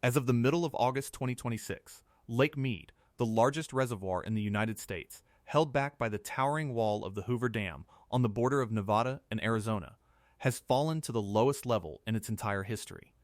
As of the middle of August 2026, Lake Mead, the largest reservoir in the United States, held back by the towering wall of the Hoover Dam on the border of Nevada and Arizona, has fallen to the lowest level in its entire history.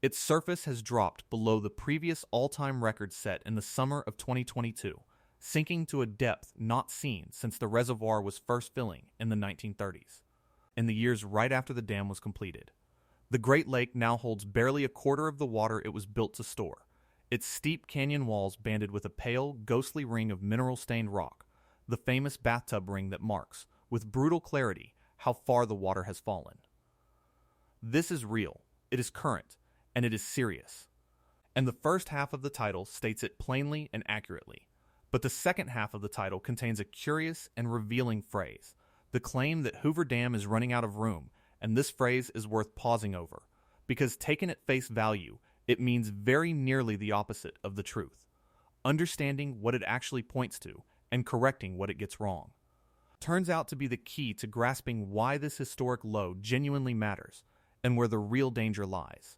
Its surface has dropped below the previous all-time record set in the summer of 2022, sinking to a depth not seen since the reservoir was first filling in the 1930s, in the years right after the dam was completed. The Great Lake now holds barely a quarter of the water it was built to store, its steep canyon walls banded with a pale, ghostly ring of mineral-stained rock, the famous bathtub ring that marks, with brutal clarity, how far the water has fallen. This is real, it is current, and it is serious. And the first half of the title states it plainly and accurately, but the second half of the title contains a curious and revealing phrase, the claim that Hoover Dam is running out of room, and this phrase is worth pausing over, because taken at face value, it means very nearly the opposite of the truth, understanding what it actually points to and correcting what it gets wrong. Turns out to be the key to grasping why this historic low genuinely matters and where the real danger lies.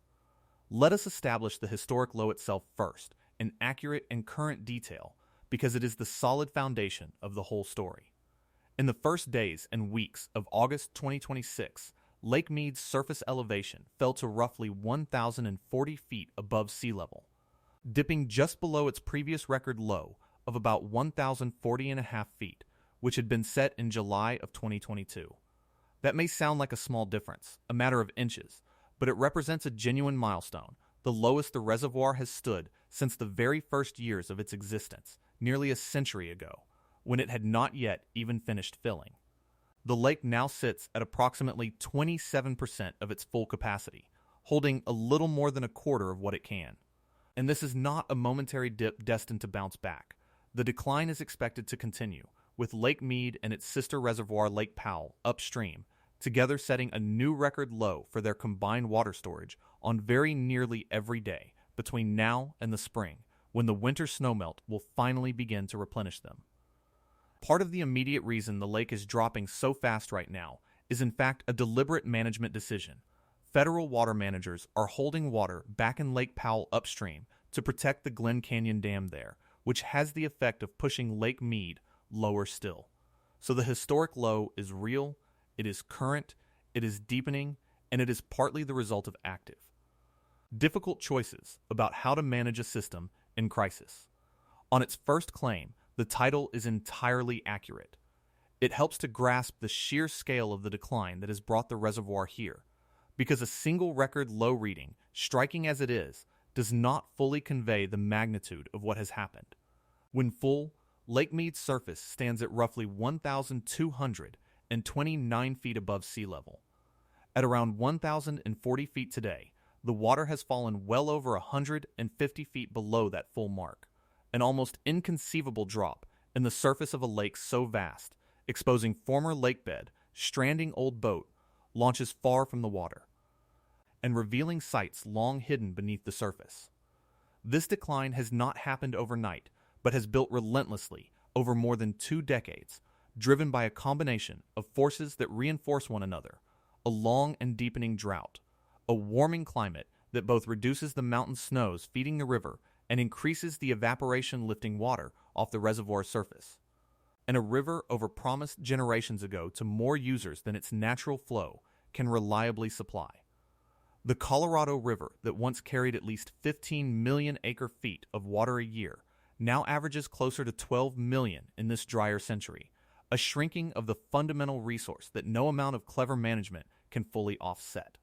Let us establish the historic low itself first, in accurate and current detail, because it is the solid foundation of the whole story. In the first days and weeks of August 2026, Lake Mead's surface elevation fell to roughly 1,040 feet above sea level, dipping just below its previous record low of about 1,040.5 feet, which had been set in July of 2022. That may sound like a small difference, a matter of inches, but it represents a genuine milestone, the lowest the reservoir has stood since the very first years of its existence, nearly a century ago, when it had not yet even finished filling. The lake now sits at approximately 27% of its full capacity, holding a little more than a quarter of what it can. And this is not a momentary dip destined to bounce back. The decline is expected to continue, with Lake Mead and its sister reservoir Lake Powell, upstream, together setting a new record low for their combined water storage on very nearly every day between now and the spring, when the winter snowmelt will finally begin to replenish them. Part of the immediate reason the lake is dropping so fast right now is in fact a deliberate management decision. Federal water managers are holding water back in Lake Powell upstream to protect the Glen Canyon Dam there, which has the effect of pushing Lake Mead lower still. So the historic low is real, it is current, it is deepening, and it is partly the result of active, difficult choices about how to manage a system in crisis. On its first claim, the title is entirely accurate. It helps to grasp the sheer scale of the decline that has brought the reservoir here, because a single record low reading, striking as it is, does not fully convey the magnitude of what has happened. When full, Lake Mead's surface stands at roughly 1,229 feet above sea level. At around 1,040 feet today, the water has fallen well over 150 feet below that full mark, an almost inconceivable drop in the surface of a lake so vast, exposing former lakebed, stranding old boat, launches far from the water, and revealing sites long hidden beneath the surface. This decline has not happened overnight, but has built relentlessly over more than 2 decades, driven by a combination of forces that reinforce one another, a long and deepening drought, a warming climate that both reduces the mountain snows feeding the river and increases the evaporation lifting water off the reservoir's surface, and a river overpromised generations ago to more users than its natural flow can reliably supply. The Colorado River, that once carried at least 15 million acre-feet of water a year, now averages closer to 12 million in this drier century, a shrinking of the fundamental resource that no amount of clever management can fully offset.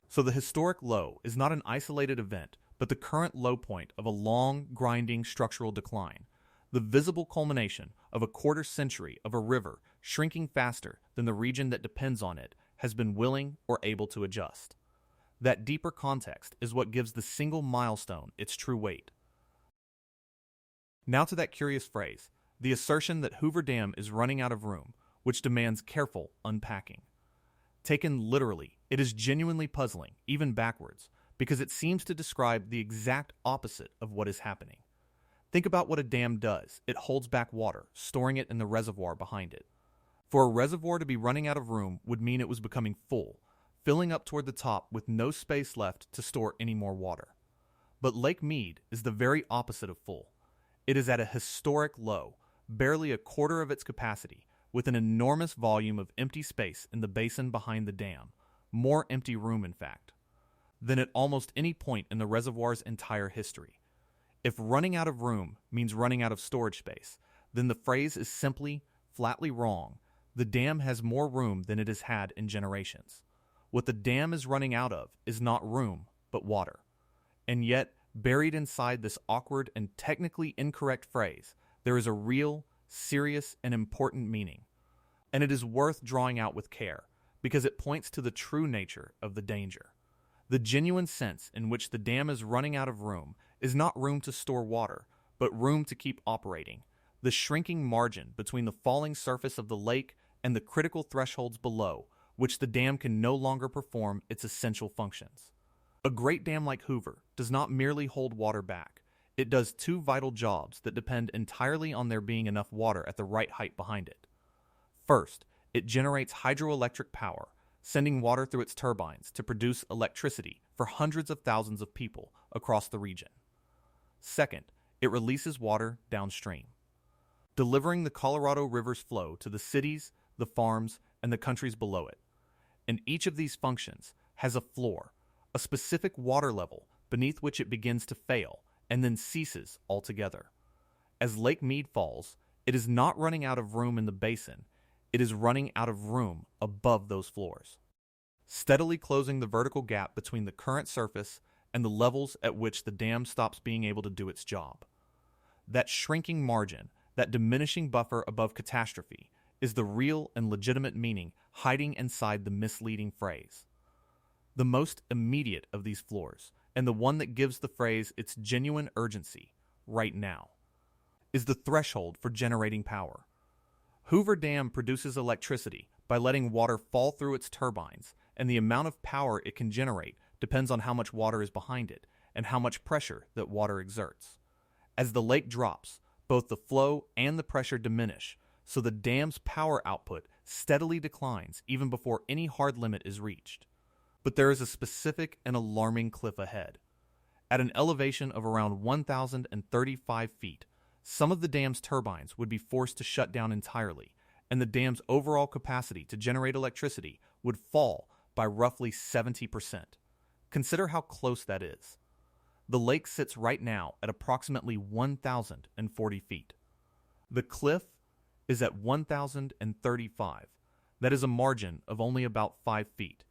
So the historic low is not an isolated event, but the current low point of a long, grinding structural decline, the visible culmination of a quarter century of a river shrinking faster than the region that depends on it has been willing or able to adjust. That deeper context is what gives the single milestone its true weight. Now to that curious phrase, the assertion that Hoover Dam is running out of room, which demands careful unpacking. Taken literally, it is genuinely puzzling, even backwards, because it seems to describe the exact opposite of what is happening. Think about what a dam does. It holds back water, storing it in the reservoir behind it. For a reservoir to be running out of room would mean it was becoming full, filling up toward the top with no space left to store any more water. But Lake Mead is the very opposite of full. It is at a historic low, barely a quarter of its capacity, with an enormous volume of empty space in the basin behind the dam, more empty room in fact, than at almost any point in the reservoir's entire history. If running out of room means running out of storage space, then the phrase is simply, flatly wrong. The dam has more room than it has had in generations. What the dam is running out of is not room, but water. And yet, buried inside this awkward and technically incorrect phrase, there is a real, serious, and important meaning. And it is worth drawing out with care, because it points to the true nature of the danger. The genuine sense in which the dam is running out of room is not room to store water, but room to keep operating. The shrinking margin between the falling surface of the lake and the critical thresholds below, which the dam can no longer perform its essential functions. A great dam like Hoover does not merely hold water back. It does two vital jobs that depend entirely on there being enough water at the right height behind it. First, it generates hydroelectric power, sending water through its turbines to produce electricity for hundreds of thousands of people across the region. Second, it releases water downstream, delivering the Colorado River's flow to the cities, the farms, and the countries below it. And each of these functions has a floor, a specific water level beneath which it begins to fail and then ceases altogether. As Lake Mead falls, it is not running out of room in the basin, it is running out of room above those floors, steadily closing the vertical gap between the current surface and the levels at which the dam stops being able to do its job. That shrinking margin, that diminishing buffer above catastrophe, is the real and legitimate meaning hiding inside the misleading phrase. The most immediate of these floors, and the one that gives the phrase its genuine urgency, right now, is the threshold for generating power. Hoover Dam produces electricity by letting water fall through its turbines, and the amount of power it can generate depends on how much water is behind it and how much pressure that water exerts. As the lake drops, both the flow and the pressure diminish, so the dam's power output steadily declines even before any hard limit is reached. But there is a specific and alarming cliff ahead. At an elevation of around 1,035 feet, some of the dam's turbines would be forced to shut down entirely, and the dam's overall capacity to generate electricity would fall by roughly 70%. Consider how close that is. The lake sits right now at approximately 1,040 feet. The cliff is at 1,035. That is a margin of only about 5 feet.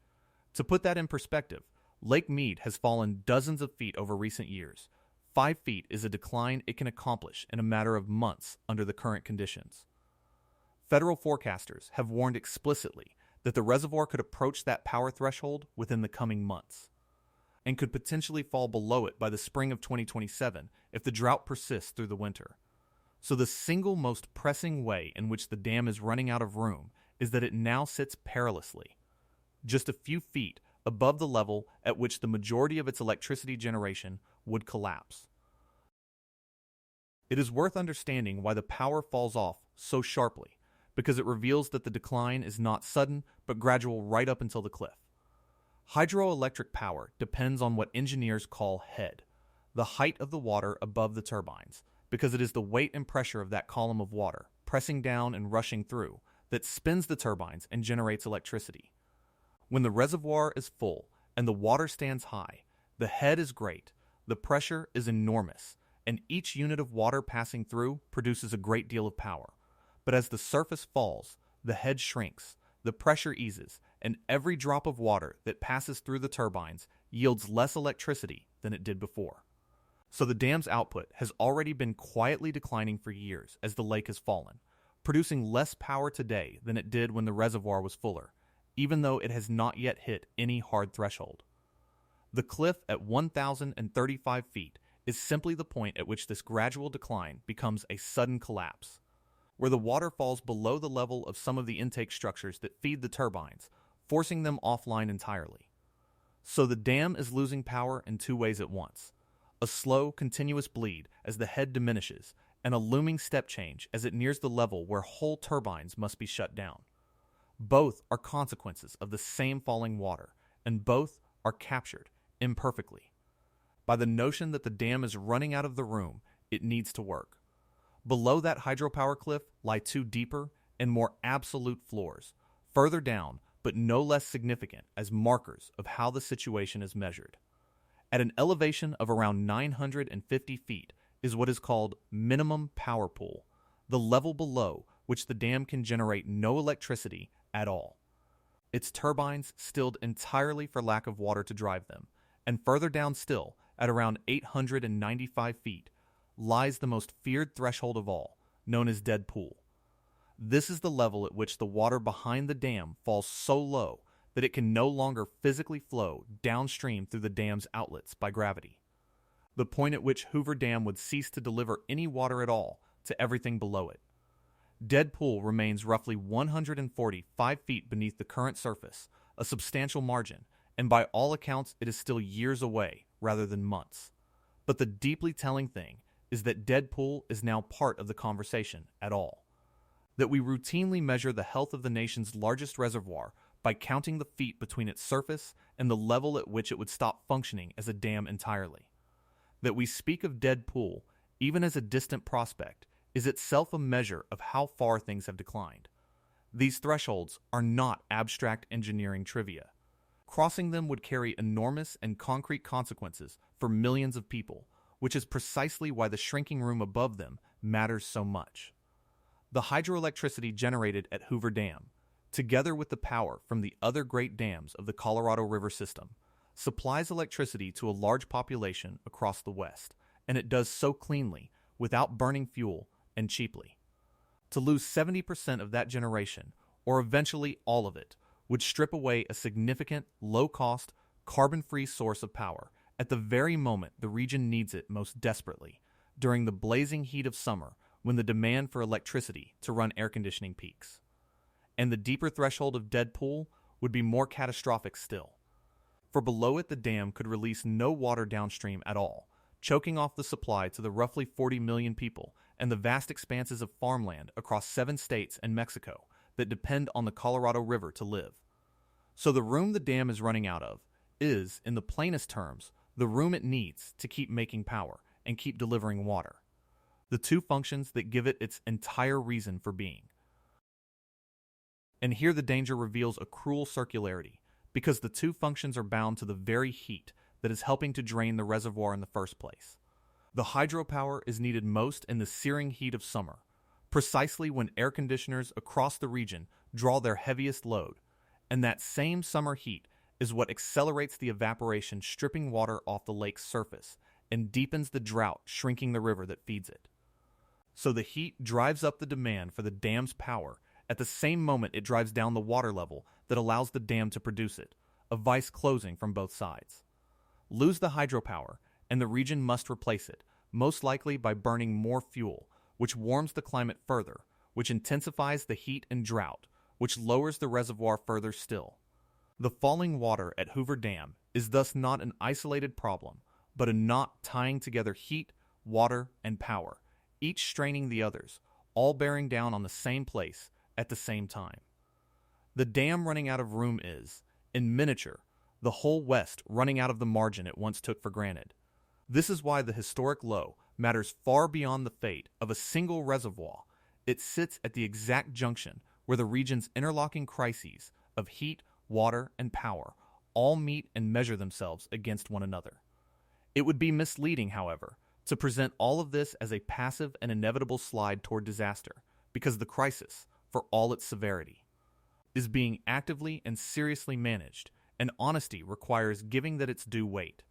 To put that in perspective, Lake Mead has fallen dozens of feet over recent years. 5 feet is a decline it can accomplish in a matter of months under the current conditions. Federal forecasters have warned explicitly that the reservoir could approach that power threshold within the coming months, and could potentially fall below it by the spring of 2027 if the drought persists through the winter. So the single most pressing way in which the dam is running out of room is that it now sits perilously, just a few feet above the level at which the majority of its electricity generation would collapse. It is worth understanding why the power falls off so sharply, because it reveals that the decline is not sudden but gradual right up until the cliff. Hydroelectric power depends on what engineers call head, the height of the water above the turbines, because it is the weight and pressure of that column of water, pressing down and rushing through, that spins the turbines and generates electricity. When the reservoir is full and the water stands high, the head is great, the pressure is enormous, and each unit of water passing through produces a great deal of power. But as the surface falls, the head shrinks, the pressure eases, and every drop of water that passes through the turbines yields less electricity than it did before. So the dam's output has already been quietly declining for years as the lake has fallen, producing less power today than it did when the reservoir was fuller, even though it has not yet hit any hard threshold. The cliff at 1,035 feet is simply the point at which this gradual decline becomes a sudden collapse, where the water falls below the level of some of the intake structures that feed the turbines, forcing them offline entirely. So the dam is losing power in two ways at once: a slow, continuous bleed as the head diminishes, and a looming step change as it nears the level where whole turbines must be shut down. Both are consequences of the same falling water, and both are captured imperfectly. by the notion that the dam is running out of the room it needs to work. Below that hydropower cliff lie two deeper and more absolute floors, further down but no less significant as markers of how the situation is measured. At an elevation of around 950 feet is what is called minimum power pool, the level below which the dam can generate no electricity at all. Its turbines stilled entirely for lack of water to drive them, and further down still, at around 895 feet, lies the most feared threshold of all, known as dead pool. This is the level at which the water behind the dam falls so low that it can no longer physically flow downstream through the dam's outlets by gravity. The point at which Hoover Dam would cease to deliver any water at all to everything below it. Dead pool remains roughly 145 feet beneath the current surface, a substantial margin, and by all accounts it is still years away rather than months. But the deeply telling thing is that dead pool is now part of the conversation at all. That we routinely measure the health of the nation's largest reservoir by counting the feet between its surface and the level at which it would stop functioning as a dam entirely. That we speak of dead pool, even as a distant prospect, is itself a measure of how far things have declined. These thresholds are not abstract engineering trivia. Crossing them would carry enormous and concrete consequences for millions of people, which is precisely why the shrinking room above them matters so much. The hydroelectricity generated at Hoover Dam, together with the power from the other great dams of the Colorado River system, supplies electricity to a large population across the West, and it does so cleanly, without burning fuel, and cheaply. To lose 70% of that generation, or eventually all of it, would strip away a significant, low-cost, carbon-free source of power at the very moment the region needs it most desperately, during the blazing heat of summer when the demand for electricity to run air conditioning peaks. And the deeper threshold of dead pool would be more catastrophic still. For below it the dam could release no water downstream at all, choking off the supply to the roughly 40 million people and the vast expanses of farmland across 7 states and Mexico that depend on the Colorado River to live. So the room the dam is running out of is, in the plainest terms, the room it needs to keep making power and keep delivering water. The two functions that give it its entire reason for being. And here the danger reveals a cruel circularity, because the two functions are bound to the very heat that is helping to drain the reservoir in the first place. The hydropower is needed most in the searing heat of summer, precisely when air conditioners across the region draw their heaviest load, and that same summer heat is what accelerates the evaporation stripping water off the lake's surface and deepens the drought shrinking the river that feeds it. So the heat drives up the demand for the dam's power at the same moment it drives down the water level that allows the dam to produce it, a vice closing from both sides. Lose the hydropower, and the region must replace it, most likely by burning more fuel, which warms the climate further, which intensifies the heat and drought, which lowers the reservoir further still. The falling water at Hoover Dam is thus not an isolated problem, but a knot tying together heat, water, and power, each straining the others, all bearing down on the same place at the same time. The dam running out of room is, in miniature, the whole West running out of the margin it once took for granted. This is why the historic low matters far beyond the fate of a single reservoir. It sits at the exact junction where the region's interlocking crises of heat, water, and power all meet and measure themselves against one another. It would be misleading, however, to present all of this as a passive and inevitable slide toward disaster, because the crisis, for all its severity, is being actively and seriously managed, and honesty requires giving that its due weight.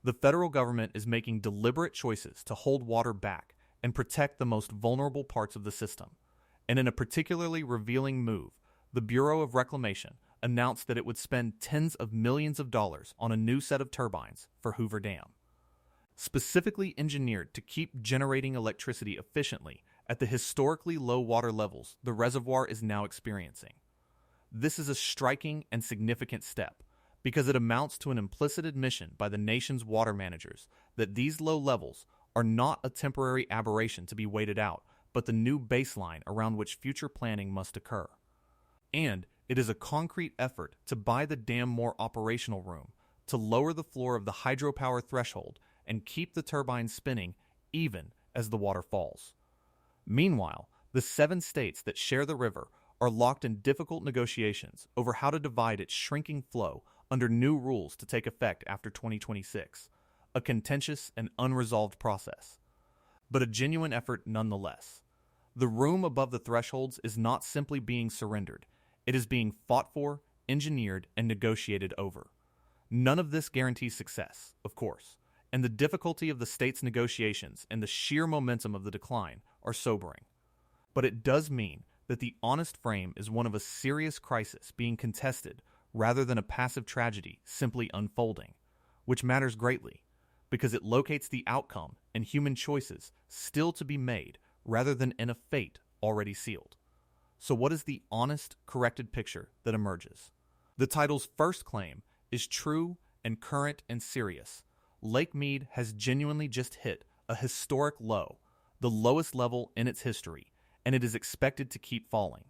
The federal government is making deliberate choices to hold water back and protect the most vulnerable parts of the system, and in a particularly revealing move, the Bureau of Reclamation announced that it would spend tens of millions of dollars on a new set of turbines for Hoover Dam, specifically engineered to keep generating electricity efficiently at the historically low water levels the reservoir is now experiencing. This is a striking and significant step, because it amounts to an implicit admission by the nation's water managers that these low levels are not a temporary aberration to be waited out, but the new baseline around which future planning must occur. And it is a concrete effort to buy the dam more operational room to lower the floor of the hydropower threshold and keep the turbines spinning even as the water falls. Meanwhile, the 7 states that share the river are locked in difficult negotiations over how to divide its shrinking flow under new rules to take effect after 2026, a contentious and unresolved process, but a genuine effort nonetheless. The room above the thresholds is not simply being surrendered, it is being fought for, engineered, and negotiated over. None of this guarantees success, of course, and the difficulty of the state's negotiations and the sheer momentum of the decline are sobering. But it does mean that the honest frame is one of a serious crisis being contested rather than a passive tragedy simply unfolding, which matters greatly because it locates the outcome and human choices still to be made rather than in a fate already sealed. So what is the honest, corrected picture that emerges? The title's first claim is true and current and serious. Lake Mead has genuinely just hit a historic low, the lowest level in its history, and it is expected to keep falling.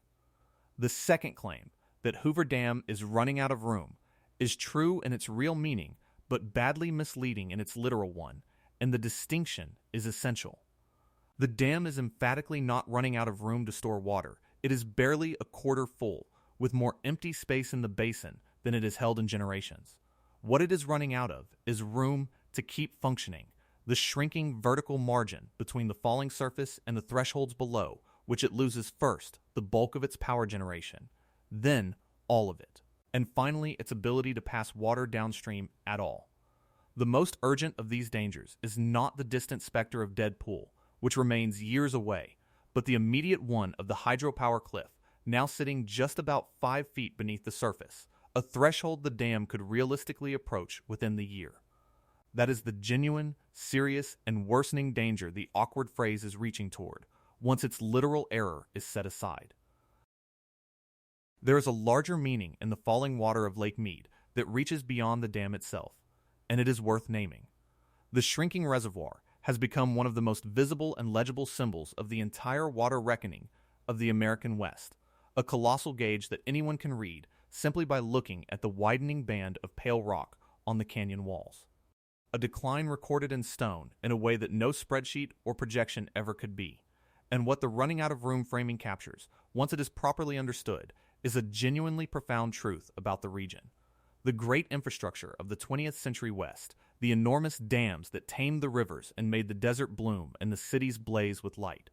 The second claim, that Hoover Dam is running out of room, is true in its real meaning, but badly misleading in its literal one, and the distinction is essential. The dam is emphatically not running out of room to store water. It is barely a quarter full, with more empty space in the basin than it has held in generations. What it is running out of is room to keep functioning, the shrinking vertical margin between the falling surface and the thresholds below, which it loses first, the bulk of its power generation, then all of it, and finally its ability to pass water downstream at all. The most urgent of these dangers is not the distant specter of dead pool, which remains years away, but the immediate one of the hydropower cliff, now sitting just about 5 feet beneath the surface, a threshold the dam could realistically approach within the year. That is the genuine, serious, and worsening danger the awkward phrase is reaching toward, once its literal error is set aside. There is a larger meaning in the falling water of Lake Mead that reaches beyond the dam itself, and it is worth naming. The shrinking reservoir has become one of the most visible and legible symbols of the entire water reckoning of the American West, a colossal gauge that anyone can read simply by looking at the widening band of pale rock on the canyon walls. A decline recorded in stone in a way that no spreadsheet or projection ever could be. And what the running out of room framing captures, once it is properly understood, is a genuinely profound truth about the region. The great infrastructure of the 20th century West, the enormous dams that tamed the rivers and made the desert bloom and the cities blaze with light,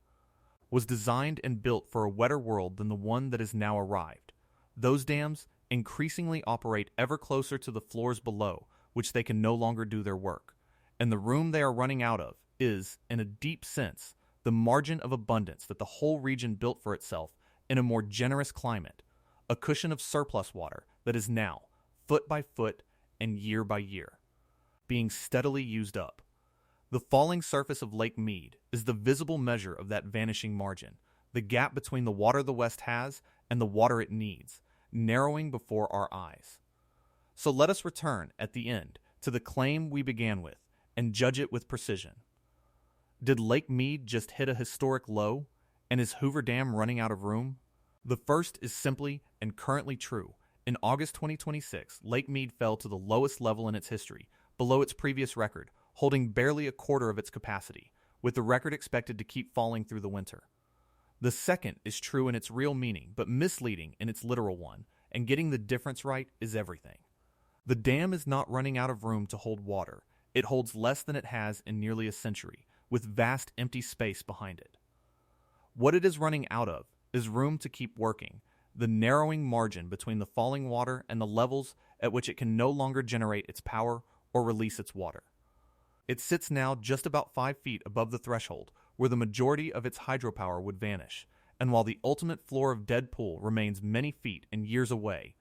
was designed and built for a wetter world than the one that has now arrived. Those dams increasingly operate ever closer to the floors below, which they can no longer do their work. And the room they are running out of is, in a deep sense, the margin of abundance that the whole region built for itself in a more generous climate, a cushion of surplus water that is now, foot by foot and year by year, being steadily used up. The falling surface of Lake Mead is the visible measure of that vanishing margin, the gap between the water the West has and the water it needs, narrowing before our eyes. So let us return, at the end, to the claim we began with, and judge it with precision. Did Lake Mead just hit a historic low, and is Hoover Dam running out of room? The first is simply and currently true. In August 2026, Lake Mead fell to the lowest level in its history, below its previous record, holding barely a quarter of its capacity, with the record expected to keep falling through the winter. The second is true in its real meaning, but misleading in its literal one, and getting the difference right is everything. The dam is not running out of room to hold water. It holds less than it has in nearly a century, with vast empty space behind it. What it is running out of is room to keep working, the narrowing margin between the falling water and the levels at which it can no longer generate its power or release its water. It sits now just about 5 feet above the threshold, where the majority of its hydropower would vanish, and while the ultimate floor of dead pool remains many feet and years away,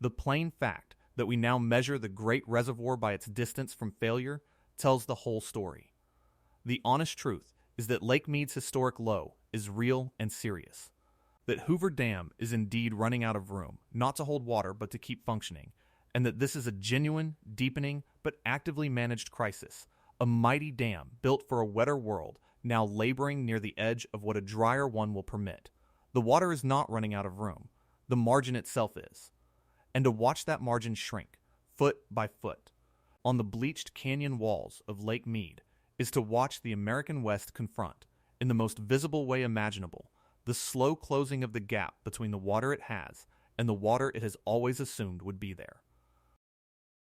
the plain fact that we now measure the great reservoir by its distance from failure tells the whole story. The honest truth is that Lake Mead's historic low is real and serious. That Hoover Dam is indeed running out of room, not to hold water but to keep functioning, and that this is a genuine, deepening, but actively managed crisis, a mighty dam built for a wetter world, now laboring near the edge of what a drier one will permit. The water is not running out of room, the margin itself is. And to watch that margin shrink, foot by foot, on the bleached canyon walls of Lake Mead is to watch the American West confront, in the most visible way imaginable, the slow closing of the gap between the water it has and the water it has always assumed would be there.